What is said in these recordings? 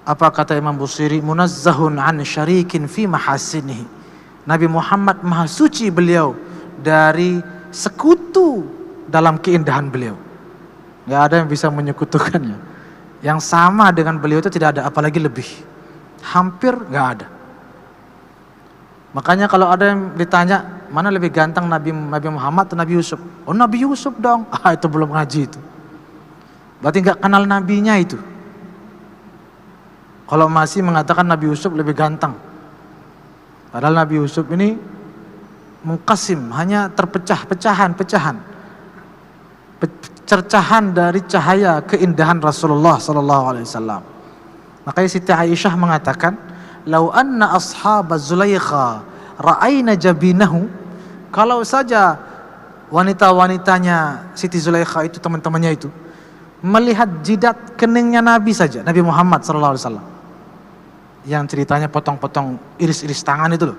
Apa kata Imam Busiri? Munazzahun an syarikin fi mahasinihi. Nabi Muhammad maha suci beliau dari sekutu dalam keindahan beliau. Gak ada yang bisa menyekutukannya. Yang sama dengan beliau itu tidak ada, apalagi lebih. Hampir gak ada. Makanya kalau ada yang ditanya, mana lebih ganteng Nabi Muhammad atau Nabi Yusuf? Oh, Nabi Yusuf dong. Itu belum ngaji itu. Berarti gak kenal nabinya itu. Kalau masih mengatakan Nabi Yusuf lebih ganteng. Padahal Nabi Yusuf ini mungkasim, hanya terpecah-pecahan. Cercahan dari cahaya keindahan Rasulullah sallallahu alaihi wasallam. Makanya Siti Aisyah mengatakan, "Lau anna ashab Zulaikha ra'aina jabinahu." Kalau saja wanita-wanitanya Siti Zulaikha itu, teman-temannya itu, melihat jidat keningnya Nabi saja, Nabi Muhammad sallallahu alaihi wasallam. Yang ceritanya potong-potong iris-iris tangan itu loh,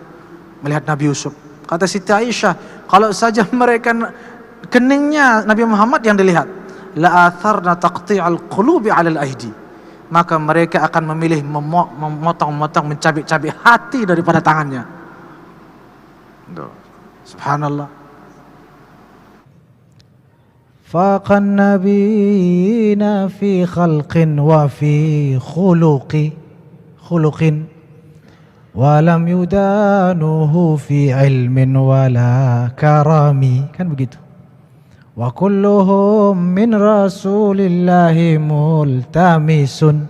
melihat Nabi Yusuf. Kata Siti Aisyah, kalau saja mereka keningnya Nabi Muhammad yang dilihat, la atharna taqti'al qulubi 'alal aidi, maka mereka akan memilih memotong-motong, mencabik-cabik hati daripada tangannya. Subhanallah. Faqan nabiyina fi khalqin wa fi khuluqin walam yudanuhu fi ilmin wala karami, kan begitu. Wa kulluhum min rasulillahi multamisun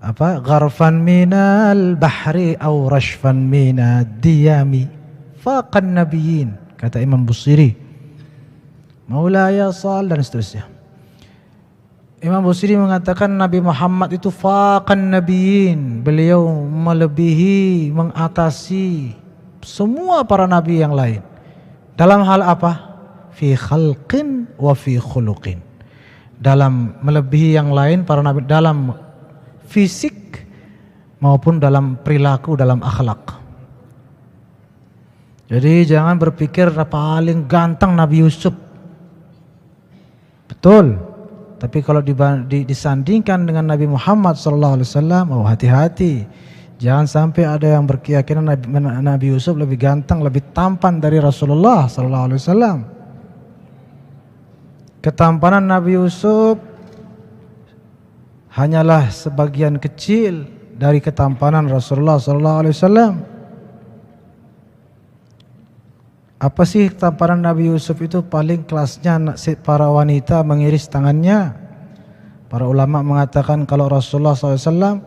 gharfan minal bahri aw rashfan minad diyami. Faqan nabiyyin, kata Imam Busiri, Maulaya sal, dan seterusnya. Imam Busiri mengatakan Nabi Muhammad itu faqan nabiyyin, beliau melebihi, mengatasi semua para nabi yang lain. Dalam hal apa? Fi khalqin wa fi khuluqin. Dalam melebihi yang lain para nabi, dalam fisik maupun dalam perilaku, dalam akhlak. Jadi jangan berpikir paling ganteng Nabi Yusuf. Betul. Tapi kalau disandingkan dengan Nabi Muhammad SAW, oh hati-hati. Jangan sampai ada yang berkeyakinan Nabi Yusuf lebih ganteng, lebih tampan dari Rasulullah SAW. Ketampanan Nabi Yusuf hanyalah sebagian kecil dari ketampanan Rasulullah SAW. Apa sih ketampanan Nabi Yusuf itu? Paling kelasnya para wanita mengiris tangannya. Para ulama mengatakan kalau Rasulullah SAW,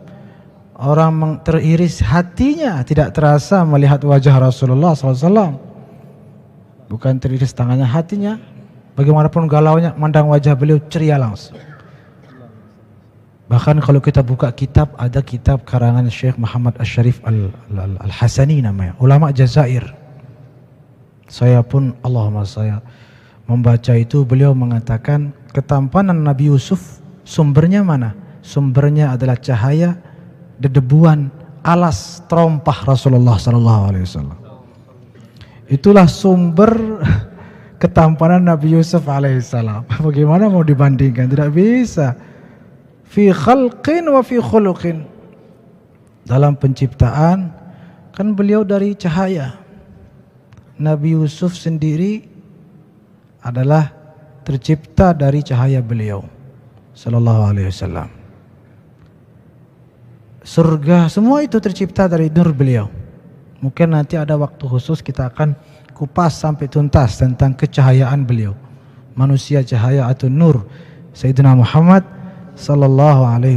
orang teriris hatinya, tidak terasa melihat wajah Rasulullah SAW. Bukan teriris tangannya, hatinya. Bagaimanapun galaunya, mandang wajah beliau ceria langsung. Bahkan kalau kita buka kitab, ada kitab karangan Syekh Muhammad Asy-Syarif Al-Hasani namanya, ulama Jazair. Saya pun saya membaca itu, beliau mengatakan ketampanan Nabi Yusuf sumbernya mana? Sumbernya adalah cahaya dedebuan alas terompah Rasulullah SAW. Itulah sumber ketampanan Nabi Yusuf alaihissalam. Bagaimana mau dibandingkan? Tidak bisa. Fi khalqin wa fi khuluqin. Dalam penciptaan kan beliau dari cahaya. Nabi Yusuf sendiri adalah tercipta dari cahaya beliau sallallahu alaihi wasallam. Surga semua itu tercipta dari nur beliau. Mungkin nanti ada waktu khusus kita akan kupas sampai tuntas tentang kecahayaan beliau. Manusia cahaya atau nur Sayyidina Muhammad sallallahu alaihi